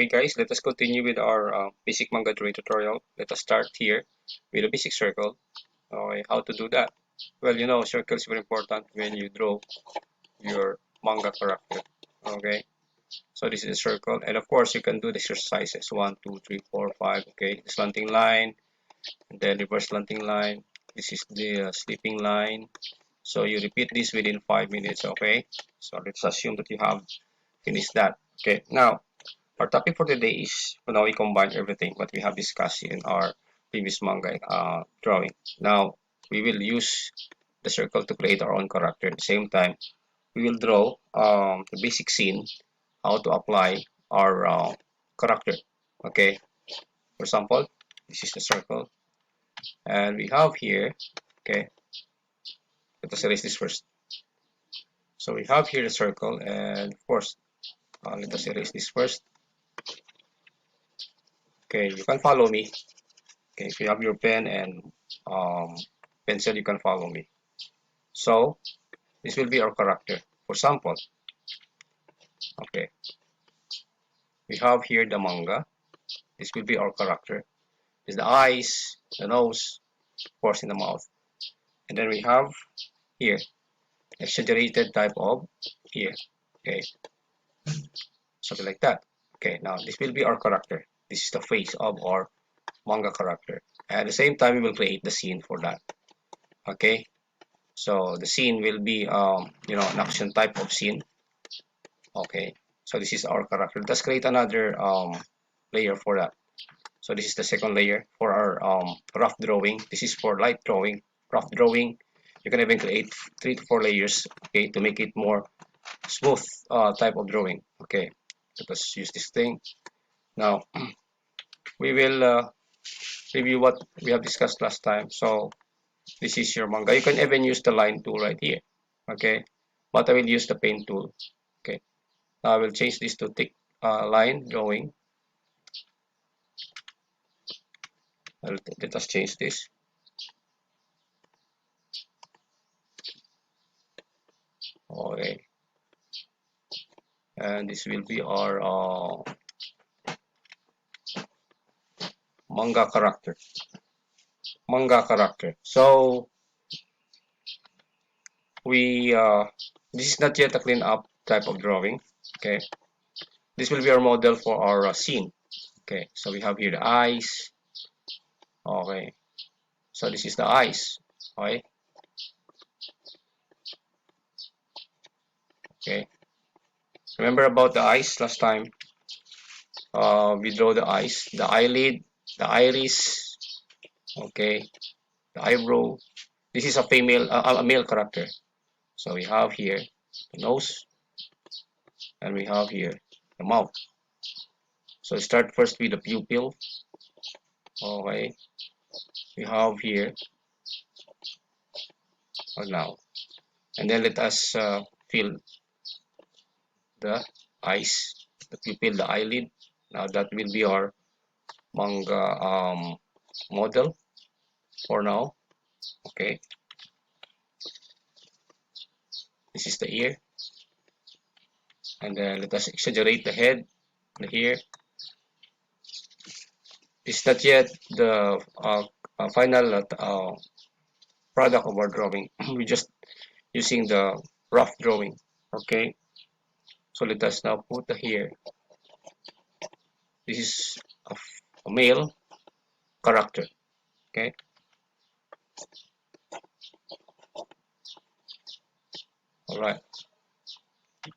Okay guys, let us continue with our basic manga drawing tutorial. Let us start here with a basic circle. Okay, how to do that? Well, you know, circle is very important when you draw your manga character. Okay, so this is a circle, and of course you can do the exercises 1, 2, 3, 4, 5. Okay, the slanting line, and then reverse slanting line. This is the sleeping line. So you repeat this within 5 minutes. Okay, so let's assume that you have finished that. Okay, now our topic for today is, now we combine everything what we have discussed in our previous manga drawing. Now we will use the circle to create our own character. At the same time, we will draw the basic scene, how to apply our character. Okay, for example, this is the circle, and we have here. Okay, let us erase this first. So we have here the circle, and of course, let us erase this first. Okay, you can follow me. Okay, if you have your pen and pencil, you can follow me. So this will be our character. For example, okay, we have here the manga. This will be our character. Is the eyes, the nose, of course, in the mouth, and then we have here exaggerated type of here. Okay, something like that. Okay, now this will be our character. This is the face of our manga character. And at the same time, we will create the scene for that. Okay, so the scene will be you know, an action type of scene. Okay, so this is our character. Let's create another layer for that. So this is the second layer for our rough drawing. This is for light drawing, rough drawing. You can even create 3 to 4 layers, okay, to make it more smooth type of drawing. Okay, let us use this thing. Now we will review what we have discussed last time. So this is your manga. You can even use the line tool right here. Okay, but I will use the pen tool. Okay, now I will change this to thick line drawing. Let us change this. Okay, and this will be our manga character. Manga character. So we this is not yet a clean up type of drawing. Okay, this will be our model for our scene. Okay, so we have here the eyes. Okay, so this is the eyes. Okay, okay. Remember about the eyes last time? We draw the eyes, the eyelid, the iris. Okay, the eyebrow. This is a female, a male character. So we have here the nose, and we have here the mouth. So start first with the pupil. Okay, we have here now, and then let us fill the eyes, the pupil, the eyelid. Now that will be our manga model for now. Okay, this is the ear, and then let us exaggerate the head, the ear. It's not yet the final product of our drawing. We're just using the rough drawing. Okay, so let us now put the hair. This is a male character. Okay, all right.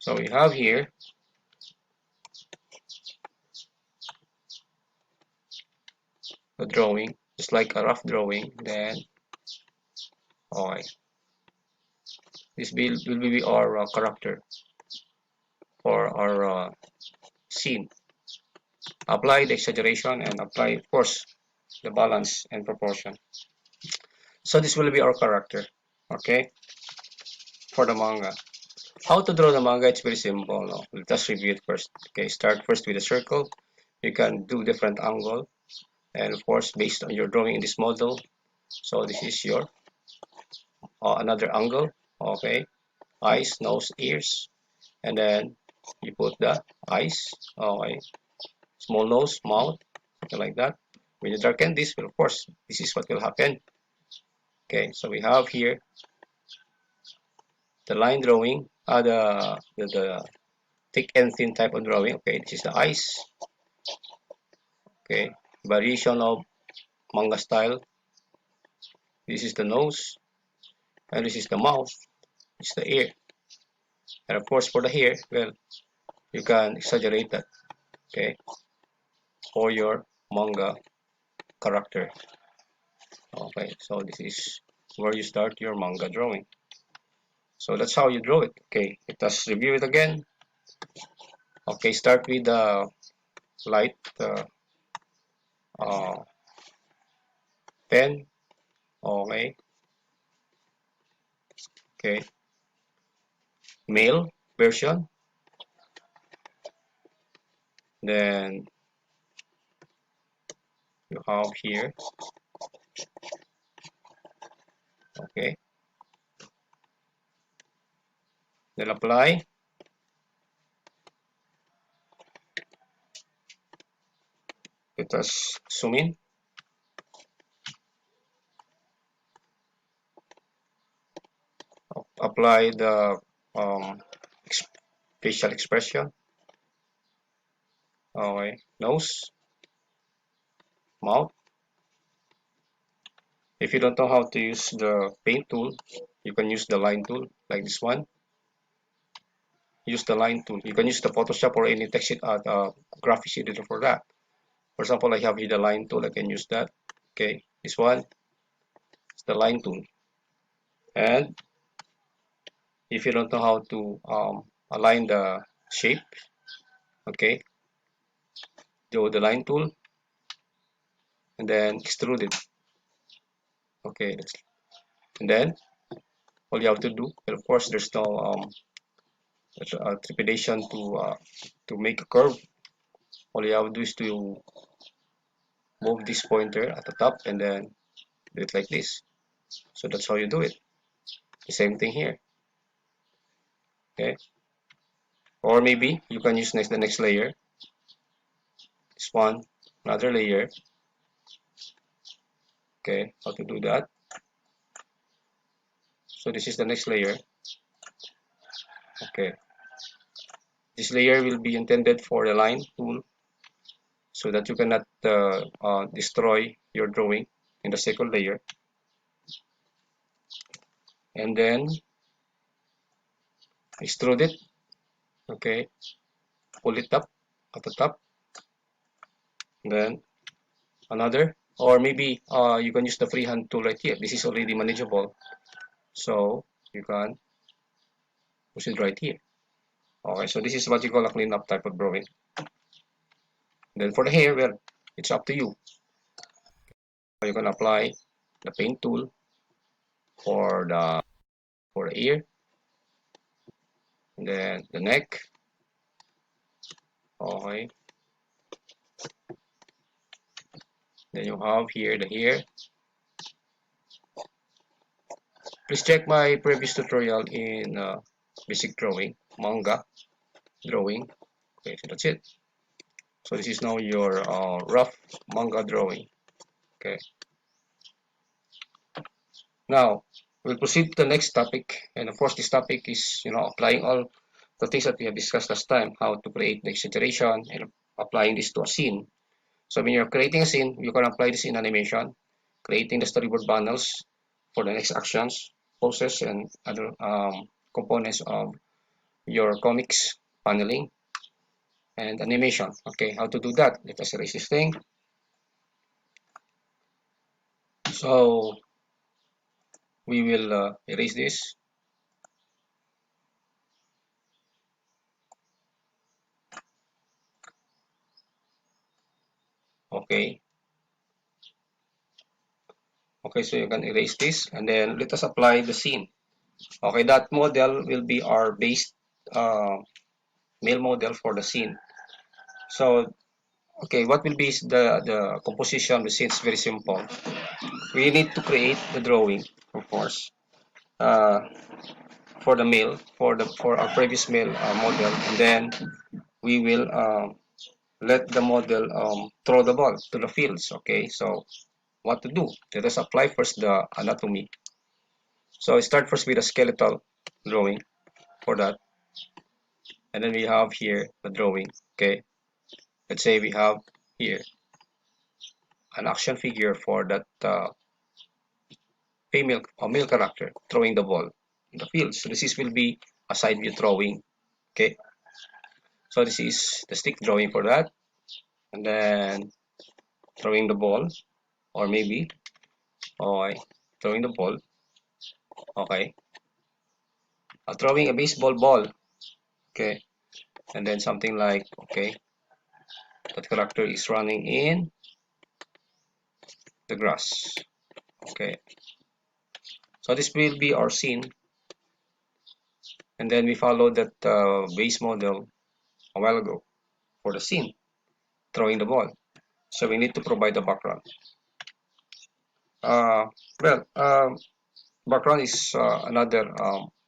So we have here the drawing, just like a rough drawing. Then, alright, this will be our character for our scene. Apply the exaggeration and apply, of course, the balance and proportion. So this will be our character. Okay, for the manga. How to draw the manga? It's very simple. No? Let us review it first. Okay, start first with a circle. You can do different angle, and of course, based on your drawing in this model. So this is your another angle. Okay, eyes, nose, ears, and then you put the eyes. Okay, small nose, mouth, something like that. When you darken this, well, of course, this is what will happen. Okay, so we have here the line drawing, the thick and thin type of drawing. Okay, this is the eyes. Okay, variation of manga style. This is the nose, and this is the mouth. This is the ear, and of course for the hair, well, you can exaggerate that. Okay, for your manga character. Okay, so this is where you start your manga drawing. So that's how you draw it. Okay, let us review it again. Okay, start with the light uh, pen. Okay, okay, male version. Then you have here. Okay, then apply. Let us zoom in. Apply the um, facial expression. Okay, nose, mouth. If you don't know how to use the paint tool, you can use the line tool like this one. Use the line tool. You can use the Photoshop or any text graphics editor for that. For example, I have here the line tool. I can use that. Okay, this one is the line tool. And if you don't know how to align the shape, okay, do the line tool and then extrude it. Okay, and then all you have to do, and of course, there's no trepidation to make a curve. All you have to do is to move this pointer at the top and then do it like this. So that's how you do it. The same thing here. Okay, or maybe you can use the next layer. This one, another layer. Okay, how to do that? So this is the next layer. Okay, this layer will be intended for the line tool so that you cannot destroy your drawing in the second layer. And then extrude it. Okay, pull it up at the top. Then another, or maybe you can use the freehand tool right here. This is already manageable, so you can push it right here. Okay, so this is what you call a cleanup type of drawing. Then for the hair, well, it's up to you. You can apply the paint tool for the ear, and then the neck. Okay, then you have here the hair. Please check my previous tutorial in basic drawing, manga drawing. Okay, so that's it. So this is now your rough manga drawing. Okay. Now we'll proceed to the next topic, and of course this topic is applying all the things that we have discussed last time, how to create the exaggeration and applying this to a scene. So when you're creating a scene, you can apply this in animation, creating the storyboard panels for the next actions, poses, and other components of your comics paneling and animation. Okay, how to do that? Let us erase this thing. So we will erase this. Okay. Okay, so you can erase this and then let us apply the scene. Okay, that model will be our base male model for the scene. So, okay, what will be the composition of the scene? Is very simple. We need to create the drawing, of course, uh, for the male, for our previous male model, and then we will let the model throw the ball to the fields. Okay, so what to do? Let us apply first the anatomy. So I start first with a skeletal drawing for that, and then we have here the drawing. Okay, let's say we have here an action figure for that female or male character throwing the ball in the field. So this will be a side view drawing. Okay, so this is the stick drawing for that, and then throwing the ball, or maybe okay, throwing the ball. Okay, throwing a baseball ball. Okay, and then something like okay, that character is running in the grass. Okay, so this will be our scene, and then we follow that base model a while ago for the scene throwing the ball. So we need to provide the background. Uh, well, background is another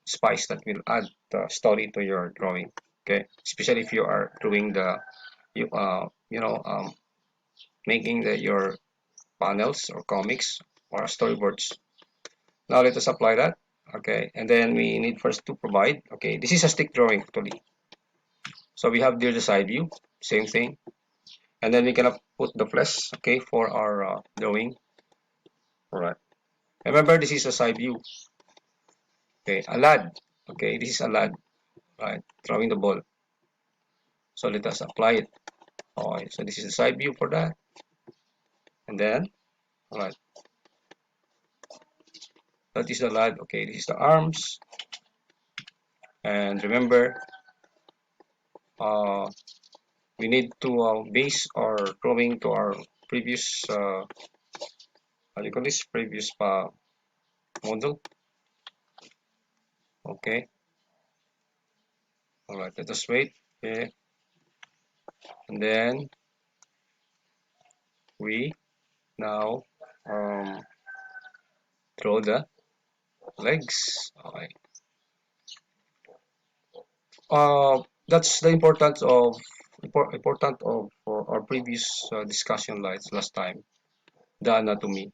spice that will add the story to your drawing. Okay, especially if you are doing the making your panels or comics or storyboards. Now let us apply that. Okay, and then we need first to provide. Okay, this is a stick drawing actually. So we have there the side view, same thing, and then we can put the flesh. Okay, for our drawing. All right. Remember, this is a side view. Okay, a lad. Okay, this is a lad. Right, throwing the ball. So let us apply it. Alright, so this is the side view for that. And then, alright, that is the lad. Okay, this is the arms. And remember, uh, we need to base our drawing to our previous, how do you call this? Previous model. Okay, alright, let us wait. Okay, and then we now draw the legs. Okay. That's the importance of our previous discussion last time, the anatomy.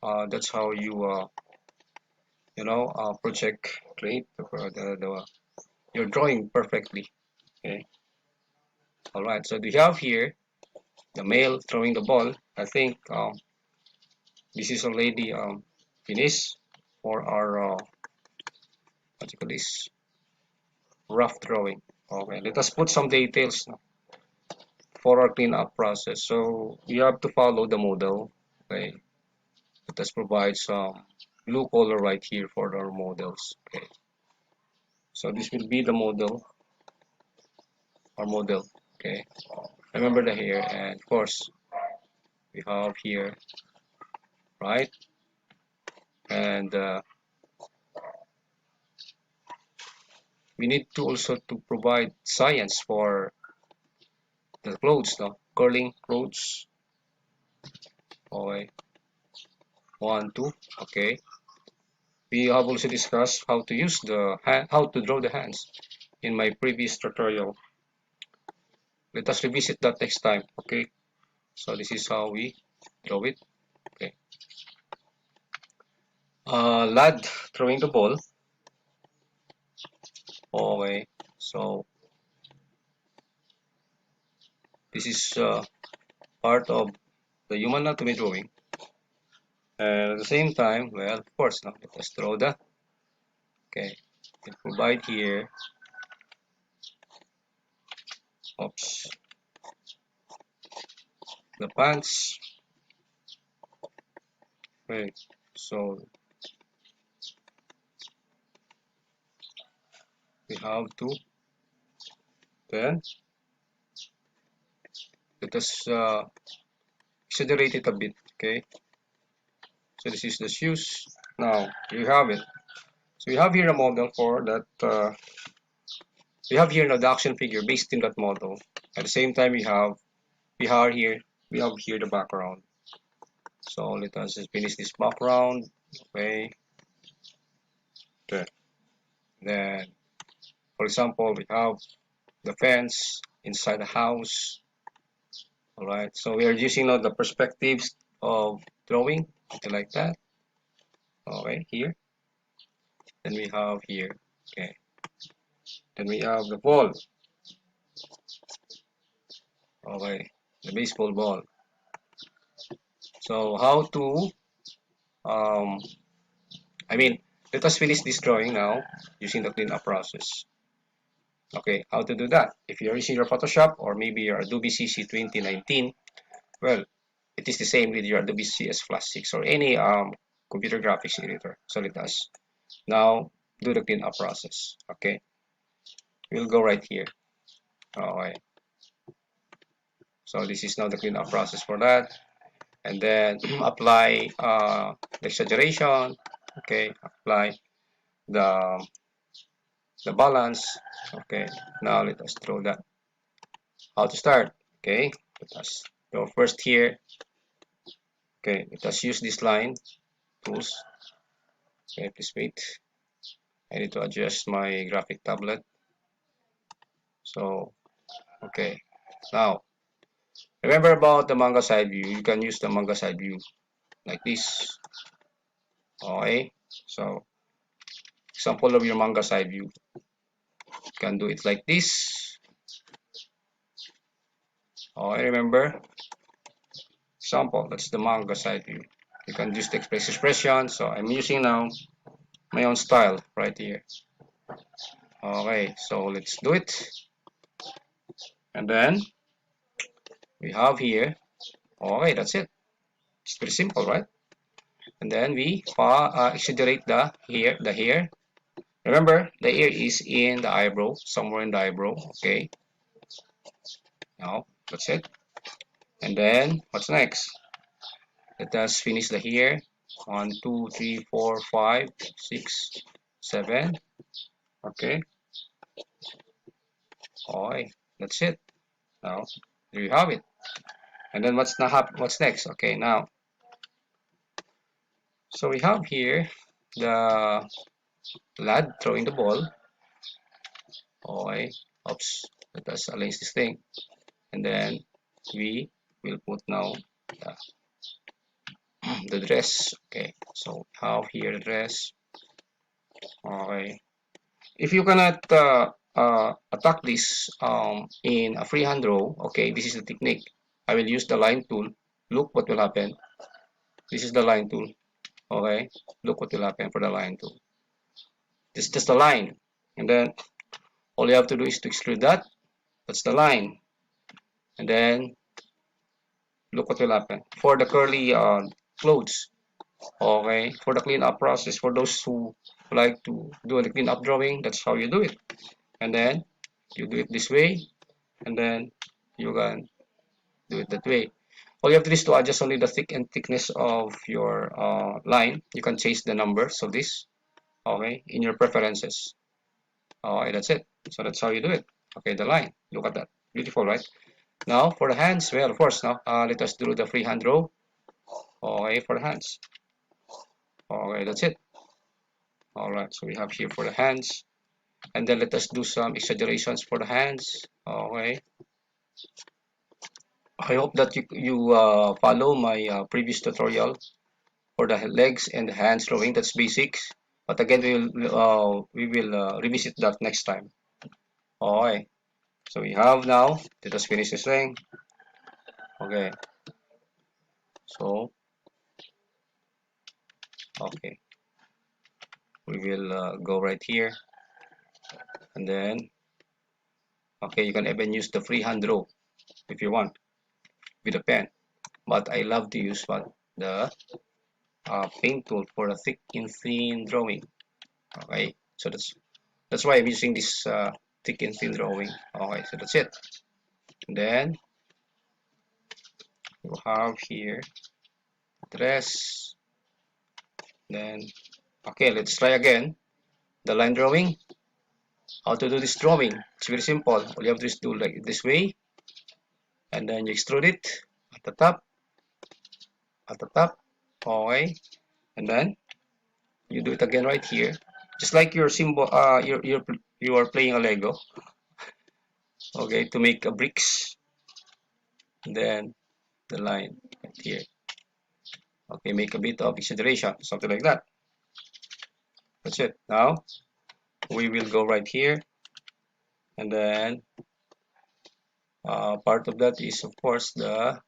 That's how you project create your drawing perfectly. Okay. All right. So we have here the male throwing the ball. I think this is already finished for our what you call this rough drawing. Okay. Let us put some details for our cleanup process. So you have to follow the model. Okay. Let us provide some blue color right here for our models. Okay. So this will be the model, our model. Okay. Remember the hair, and of course we have here, right? And we need to also to provide science for the clothes, no? Curling clothes. Okay. One, two. Okay. We have also discussed how to use the hand, how to draw the hands in my previous tutorial. Let us revisit that next time. Okay. So this is how we draw it. Okay. Lad throwing the ball. Okay. So this is part of the human anatomy drawing. And at the same time, well, of course, now let us draw the, okay, we provide here, oops, the pants, okay, so we have to, then, let us exaggerate it a bit, okay, so this is the shoes, now, you have it, so we have here a model for that, we have here the action figure based in that model, at the same time we have here, the background, so let us just finish this background, okay, okay. Then, for example, we have the fence. inside the house. All right, so we are using now the perspectives of drawing, something like that. Okay, here. Then we have here. Okay. Then we have the ball. Okay, the baseball ball. So how to um, I mean, let us finish this drawing now using the cleanup process. Okay, how to do that? If you're using your Photoshop or maybe your Adobe CC 2019, well, it is the same with your Adobe CS Flash 6 or any computer graphics editor. So let us now do the cleanup process. Okay, we'll go right here. Okay, so this is now the cleanup process for that. And then apply the exaggeration. Okay, apply the balance. Okay, now let us draw that. How to start? Okay, let us go first here. Okay, let us use this line tools. Okay, please wait. I need to adjust my graphic tablet. So, okay. Now, remember about the manga side view. You can use the manga side view like this. Okay. So, example of your manga side view. You can do it like this. Okay, remember? Example, that's the manga side view. You can use the expression. So, I'm using now my own style right here. Okay, so let's do it. And then we have here. Okay, that's it. It's pretty simple, right? And then we exaggerate the hair. Remember, the ear is in the eyebrow, somewhere in the eyebrow. Okay, now that's it. And then what's next? Let us finish the hair. 1, 2, 3, 4, 5, 6, 7. Okay, okay, that's it. Now there you have it. And then what's next? Okay, now so we have here the lad throwing the ball. Okay, oops, let us arrange this thing. And then we will put now the, the dress. Okay, so have here the dress. Okay, if you cannot attack this in a freehand draw, okay, this is the technique. I will use the line tool. Look what will happen. This is the line tool. Okay, look what will happen for the line tool. This is just the line, and then all you have to do is to extrude that. That's the line, and then look what will happen for the curly clothes. Okay, for the cleanup process, for those who like to do the cleanup drawing, that's how you do it. And then you do it this way, and then you can do it that way. All you have to do is to adjust only the thickness of your line. You can change the numbers of this, okay, in your preferences. Okay, that's it. So that's how you do it. Okay, the line. Look at that. Beautiful, right? Now for the hands, well, of course, now let us do the freehand draw. Okay, for the hands. Okay, that's it. All right, so we have here for the hands. And then let us do some exaggerations for the hands. Okay. I hope that you follow my previous tutorial for the legs and the hands drawing. That's basics. But again, we will revisit that next time. Okay. So we have now. Let us finish this thing. Okay. So okay, we will go right here, and then okay, you can even use the freehand draw if you want with a pen. But I love to use what the paint tool for a thick and thin drawing. Okay, so that's why I'm using this thick and thin drawing. Okay, so that's it. And then you have here dress. Then okay, let's try again the line drawing. How to do this drawing? It's very simple. All you have to do is do like this way, and then you extrude it at the top, at the top. Okay, and then you do it again right here, just like your symbol. You are playing a Lego. okay, to make a bricks. And then the line right here. Okay, make a bit of exaggeration, something like that. That's it. Now we will go right here, and then part of that is of course the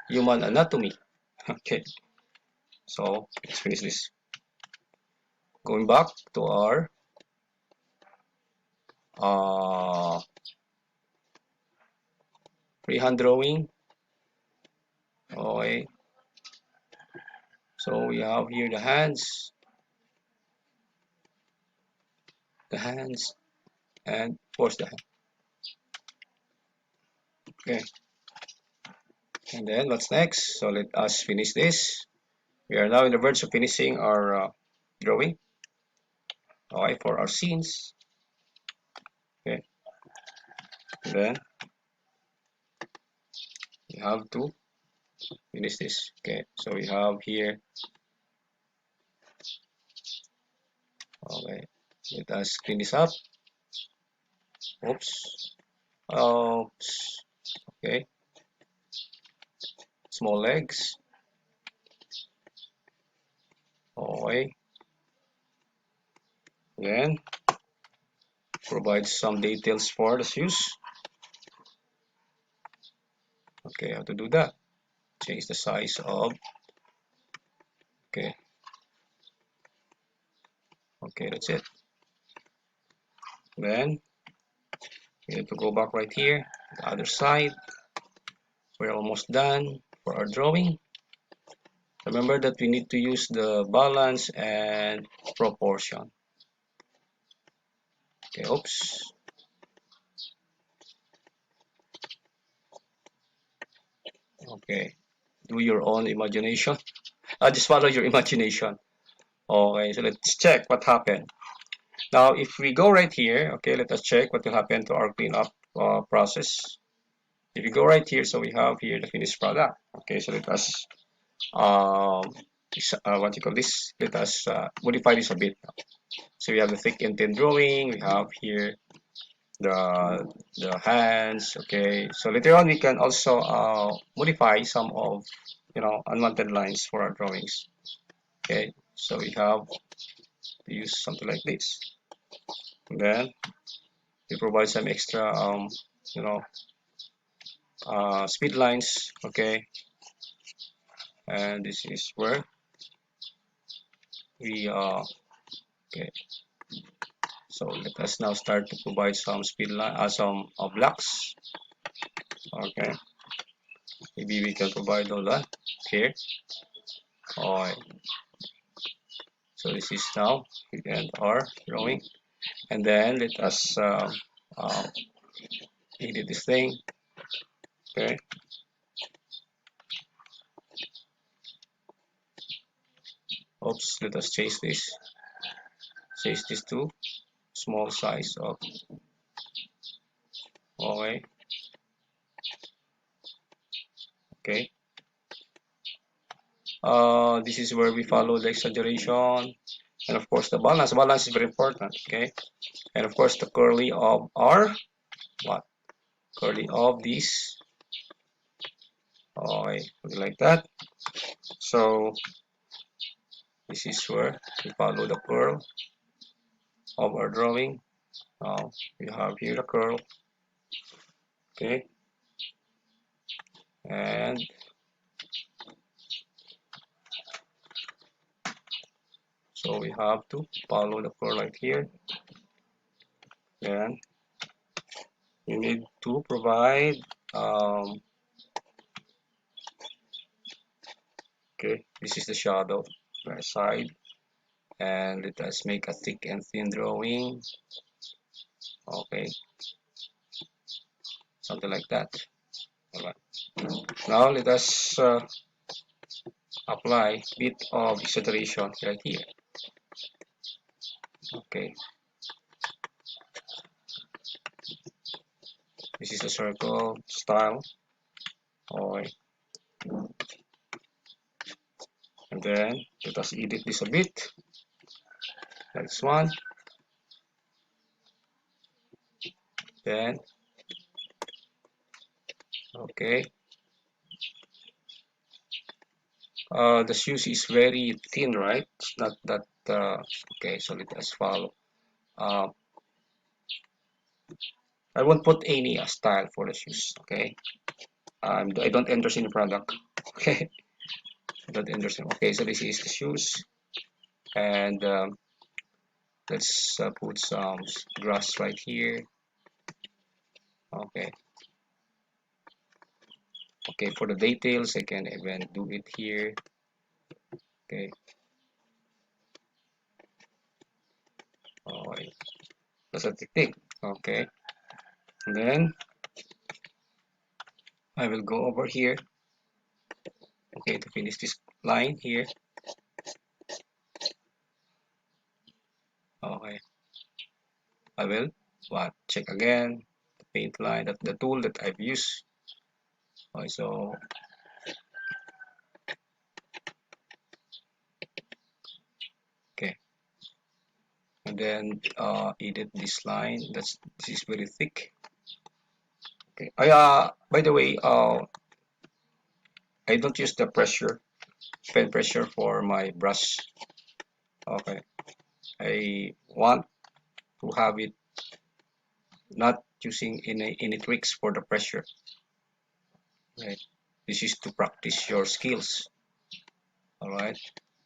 human anatomy. Okay, so let's finish this. Going back to our uh, freehand drawing. Okay, so we have here the hands, and of course the hand. Okay, and then what's next? So let us finish this. We are now in the verge of finishing our drawing. Okay, for our scenes. Okay, and then we have to finish this. Okay, so we have here. Okay, let us clean this up. Oops. Oops. Okay, small legs. Okay, then provide some details for the shoes. Okay, how to do that? Change the size of. Okay, okay, that's it. Then we have to go back right here, the other side. We're almost done for our drawing. Remember that we need to use the balance and proportion. Okay, oops. Okay, do your own imagination. Just follow your imagination. Okay, so let's check what happened. Now, if we go right here, okay, let us check what will happen to our cleanup process. If you go right here, so we have here the finished product. Okay, so let us um, what you call this? Let us modify this a bit. So we have the thick and thin drawing. We have here the hands. Okay, so later on we can also modify some of unwanted lines for our drawings. Okay, so we have to use something like this. And then we provide some extra you know speed lines. Okay, and this is where we okay. So let us now start to provide some speed line, some blocks. Okay, maybe we can provide all that here. Alright, so this is now we end our drawing, and then let us uh, edit this thing. Okay, oops, let us change this to small size of. Okay, okay. This is where we follow the exaggeration, and of course the balance. Balance is very important. Okay, and of course the curly of our what? Curly of this. Okay, like that. So this is where we follow the curl of our drawing. Now we have here the curl. Okay, and so we have to follow the curl right here. Then you need to provide okay, this is the shadow right side, and let us make a thick and thin drawing. Okay, something like that. All right. Now let us apply a bit of exaggeration right here. Okay, this is a circle style. Okay, and then let us edit this a bit. Next one. Then Okay. The shoes is very thin, right? It's not that. Okay, so let us follow. Uh, I won't put any style for the shoes. Okay. I don't endorse any product. Okay. I don't endorse them. Okay, so this is the shoes, and let's put some grass right here. Okay. Okay, for the details, I can even do it here. Okay. Oh, that's a technique. Okay. And then I will go over here. Okay, to finish this line here. Okay. I will check again the paint line, that the tool that I've used. Okay, so okay, and then edit this line. This is very thick. Okay. By the way, I don't use the pen pressure for my brush. Okay. I want to have it not using any tricks for the pressure. Right. This is to practice your skills. All right.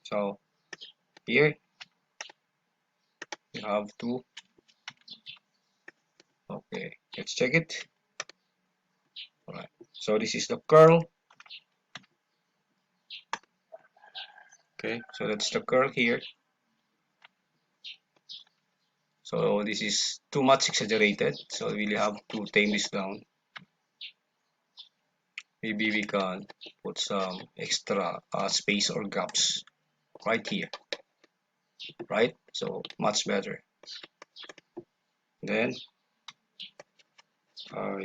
So here you have to. Okay. Let's check it. All right. So this is the curl. Okay. So that's the curl here. So this is too much exaggerated. So we will have to tame this down. Maybe we can put some extra space or gaps right here. Right. So much better. Then a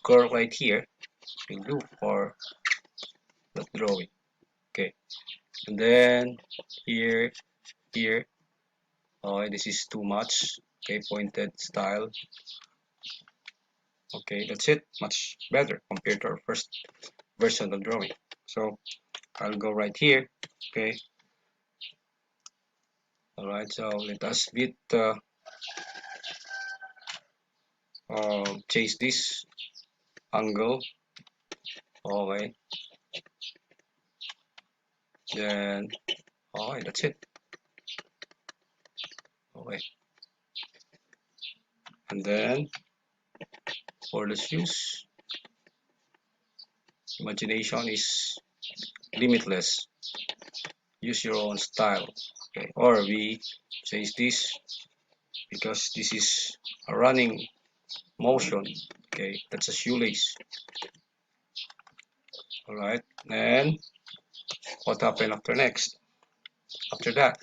curve right here will do for the drawing. Okay, and then here, here, oh, this is too much. Okay, pointed style. Okay, that's it. Much better compared to our first version of drawing. So I'll go right here. Okay, all right. So let us change this angle. Okay, then okay, that's it. Okay, and then for the shoes, imagination is limitless. Use your own style. Okay, or we change this because this is a running motion. Okay, that's a shoelace. All right, and what happened after that?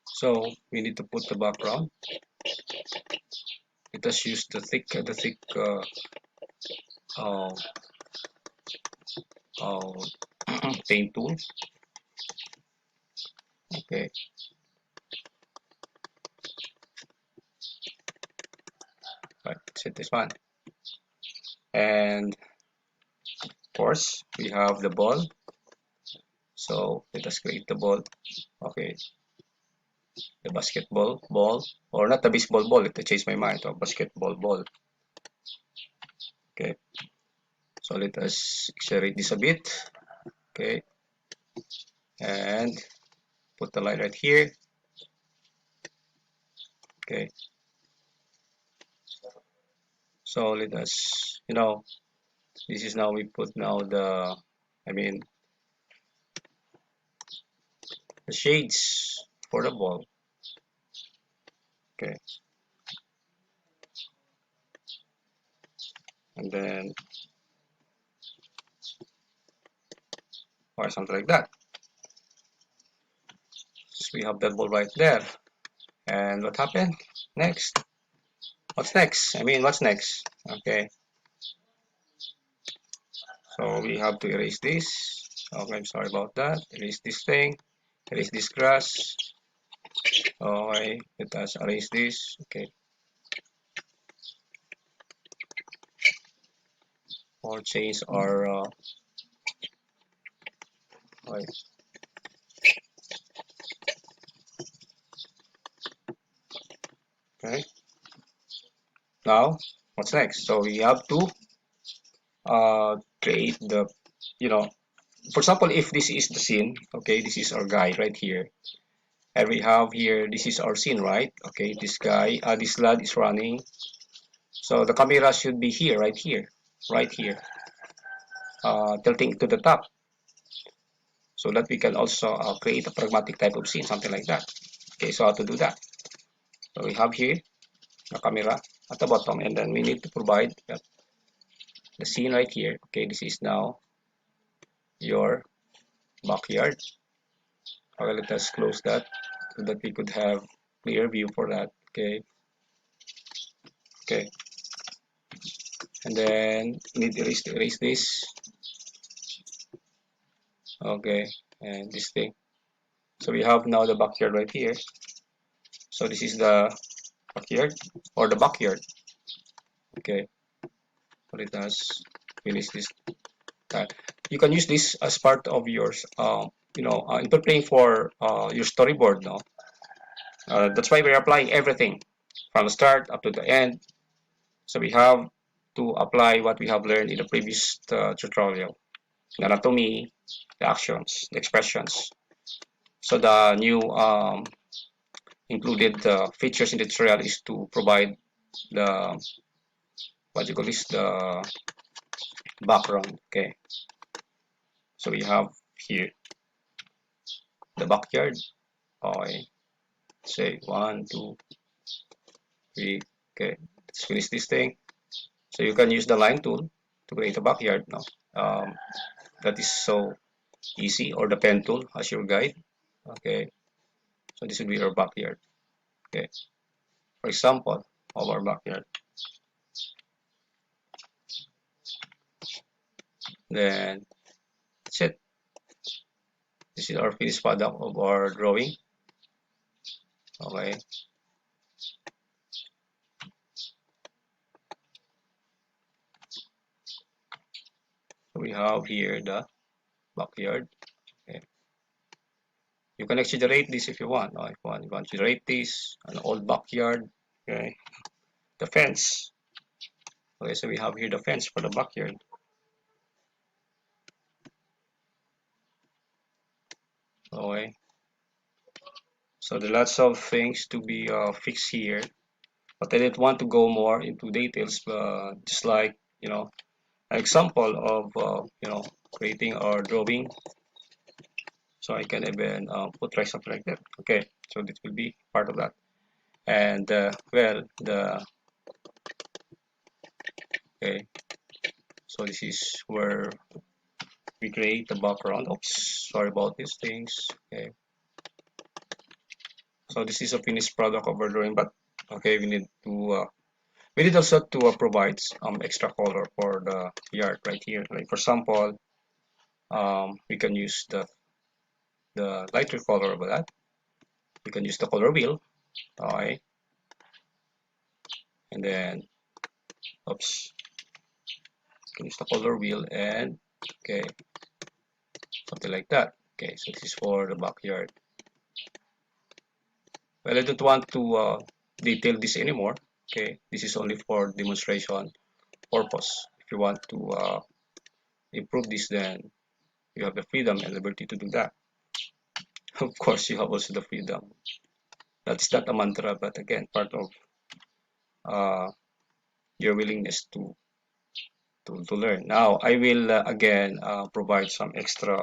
So we need to put the background. Let us use the thick uh, uh, paint tool. Okay, right, set this one, and of course we have the ball. So let us create the ball. Okay, the basketball ball, or not the baseball ball. Let me change my mind to a basketball ball. Okay, so let us accelerate this a bit. Okay, and put the line right here. Okay, so let us, this is now we put now I mean, the shades for the ball. Okay, and then or something like that. So we have that ball right there. And what happened next? What's next? I mean, what's next? Okay, so we have to erase this. Okay, I'm sorry about that. Erase this thing. Erase this grass. Okay, let us erase this. Okay, or change our wait, okay. Now what's next? So we have to create the, you know, for example, if this is the scene, okay, this is our guy right here, and we have here, this is our scene, right? Okay, this guy, this lad is running, so the camera should be here, right here, tilting to the top, so that we can also create a pragmatic type of scene, something like that. Okay, so how to do that? So we have here the camera at the bottom, and then we need to provide the scene right here. Okay, this is now your backyard. Okay, let us close that so that we could have clear view for that. Okay, okay, and then we need to erase this. Okay, and this thing. So we have now the backyard right here. So this is the backyard or the backyard. Okay, so let us finish this. You can use this as part of your, if you're playing for your storyboard. No, that's why we're applying everything from the start up to the end. So we have to apply what we have learned in the previous tutorial: the anatomy, the actions, the expressions. So the new included features in the tutorial is to provide the, what you call this, the background. Okay, so we have here the backyard. Okay, say 1, 2, 3. Okay, let's finish this thing. So you can use the line tool to create a backyard now. That is so easy, or the pen tool as your guide. Okay, so this will be our backyard. Okay, for example of our backyard. Then that's it. This is our finished product of our drawing. Okay, so we have here the backyard. Okay. You can exaggerate this if you want. If you want to exaggerate this, an old backyard. Okay, the fence. Okay, so we have here the fence for the backyard. Okay, so there are lots of things to be fixed here, but I didn't want to go more into details. Just like, an example of creating our drawing. So I can even put like something like that. Okay, so this will be part of that. And well, the okay, so this is where we create the background. Oops, sorry about these things. Okay, so this is a finished product of our drawing, but okay, we need also to provide extra color for the yard right here. Like for example, we can use the lighter color of that. We can use the color wheel. Okay, and then oops, we can use the color wheel, and okay, something like that. Okay, so this is for the backyard. Well, I don't want to detail this anymore. Okay, this is only for demonstration purpose. If you want to improve this, then you have the freedom and liberty to do that. Of course, you have also the freedom. That's not a mantra, but again, part of uh, your willingness to learn. Now, I will again provide some extra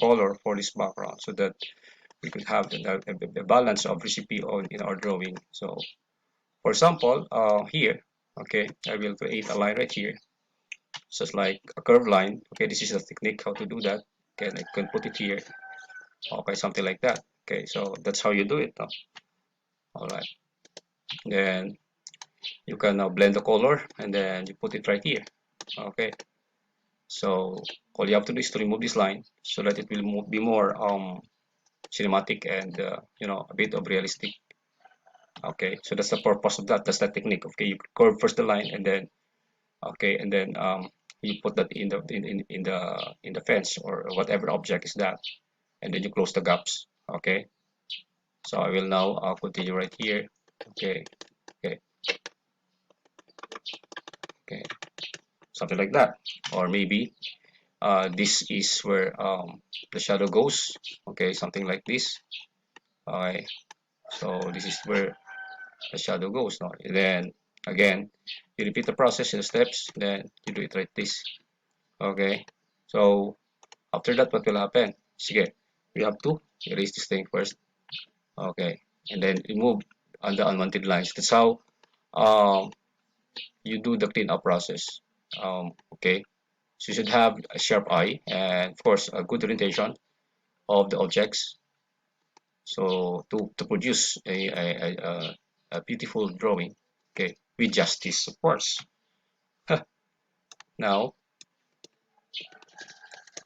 color for this background so that we could have the balance of recipe in our drawing. So, for example, here, okay, I will create a line right here, just like a curved line. Okay, this is a technique how to do that. Okay, I can put it here. Okay, something like that. Okay, so that's how you do it. No? All right. Then you can now blend the color, and then you put it right here. Okay. So all you have to do is to remove this line so that it will be more cinematic and a bit of realistic. Okay, so that's the purpose of that. That's the technique. Okay, you curve first the line, and then okay, and then you put that in the fence or whatever object is that, and then you close the gaps. Okay, so I will now continue right here. Okay, okay, okay, something like that. Or maybe this is where the shadow goes. Okay, something like this. Okay, so this is where the shadow goes now. Then again, you repeat the process in the steps, then you do it like this. Okay, so after that, what will happen? Sige, we have to erase this thing first. Okay, and then remove on the unwanted lines. That's how um, you do the cleanup process. Okay, so you should have a sharp eye and of course a good orientation of the objects. So to produce a beautiful drawing, okay, with justice, of course. Now,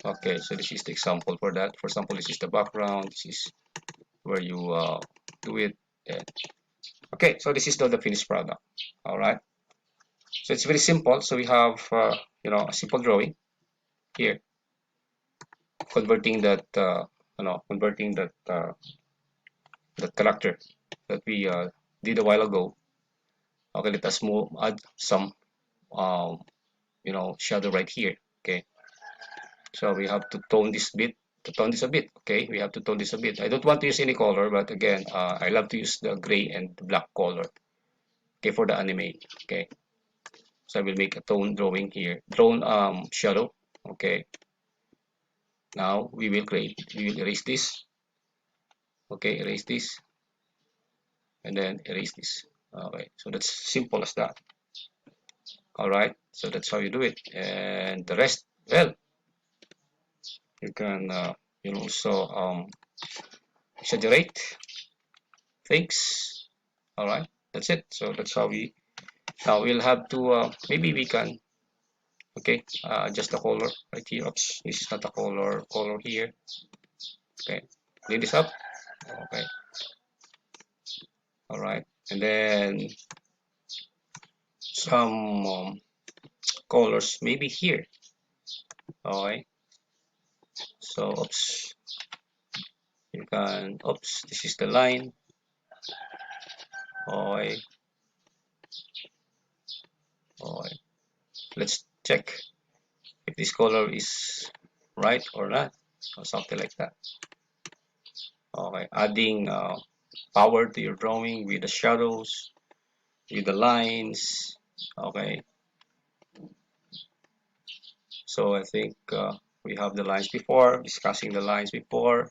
okay, so this is the example for that. For example, this is the background. This is where you do it. And, okay, so this is the finished product. All right. So it's very simple. So we have, a simple drawing here, converting converting that character that we did a while ago. Okay, let us move, add some, um, shadow right here. Okay, so we have to tone this bit, to tone this a bit. Okay, we have to tone this a bit. I don't want to use any color, but again, I love to use the gray and the black color. Okay, for the anime. Okay, so I will make a tone drawing here, tone shadow. Okay, now we will erase this. Okay, erase this, and then erase this. Okay, so that's simple as that. All right, so that's how you do it, and the rest, well, you can also exaggerate things. All right, that's it. So that's how we, now we'll have to maybe we can, okay, adjust the color right here. Oops, this is not a color here. Okay, clean this up. Okay, all right, and then some colors maybe here. All right, so oops, you can, oops, this is the line. All right, all right, let's check if this color is right or not, or something like that. Okay, adding power to your drawing with the shadows, with the lines. Okay, so I think we have the lines before, discussing the lines before.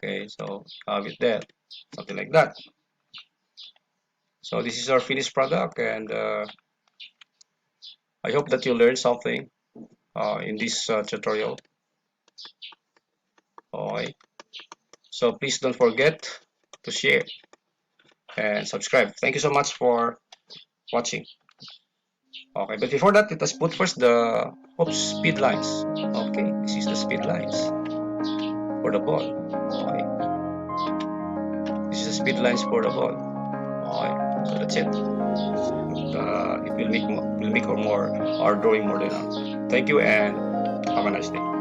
Okay, so have it there, something like that. So this is our finished product, and I hope that you learned something in this tutorial. Okay, so please don't forget to share and subscribe. Thank you so much for watching. Okay, but before that, let us put first the, oops, speed lines. Okay, this is the speed lines for the ball. Okay, this is the speed lines for the ball. Okay, so that's it. It will make our drawing more than enough. Thank you and have a nice day.